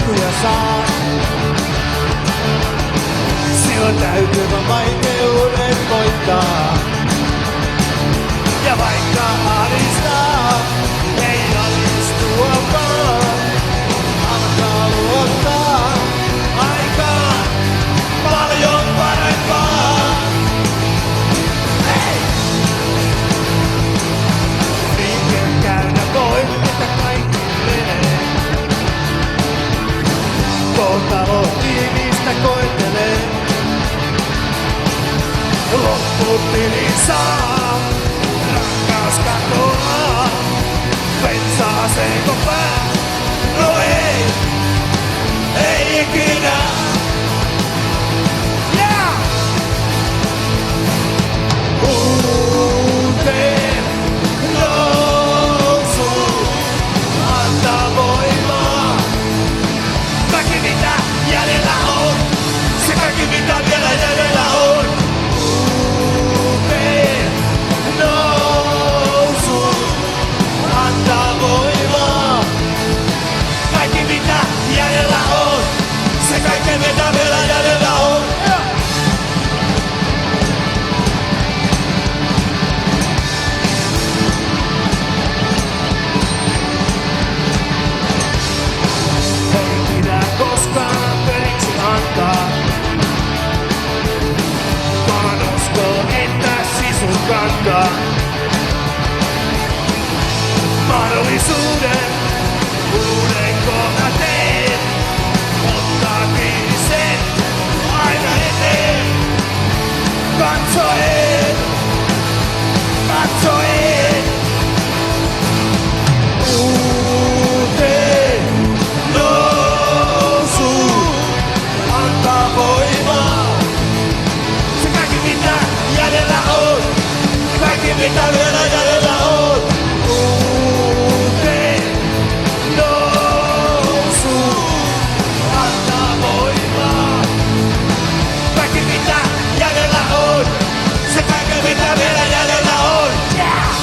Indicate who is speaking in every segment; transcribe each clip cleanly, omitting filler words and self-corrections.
Speaker 1: juttuja saa. Silloin täytyy vaan vaikeuden voittaa. Ja vaikka ahdistaa, ei alistua vaan. Alkaa luottaa aikaan paljon parempaa. Hei! Niinkin käydä voi, että kaikki menee. Kohtalo tiivistä koettelee. Lopputili saa. Rakkaus katoaa, pensaa seiko pää. No ei ikinä. Yeah! Uuteen nousuun antaa voimaa. Kaikki mitä jäljellä on, se kaikki mitä vielä jäljellä on. Mitä vielä jäljellä on? Ei pidä koskaan periksi antaa. Vaan usko, että sisun kantaa. Mahdollisuuden uuden kohdan teet. Ottaa kiinni sen aina eteen. Katsoen, katsoen. Uuteen nousuun antaa voimaa. Se kaikki mitä jäljellä on, kaikki mitä vielä jäljellä on. Uuteen nousuun. Kaikki mitä jäljellä on, se kaikki mitä vielä jäljellä on. Yeah!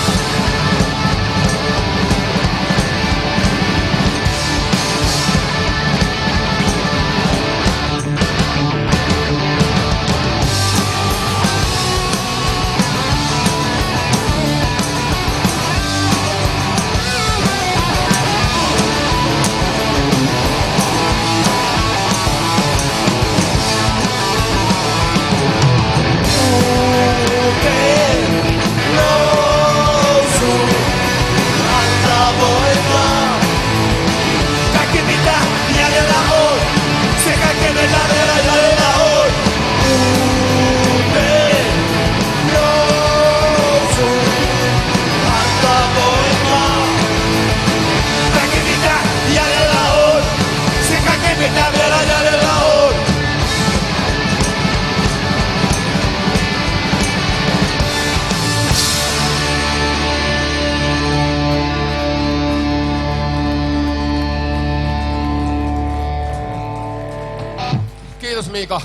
Speaker 2: Kiitos Miika.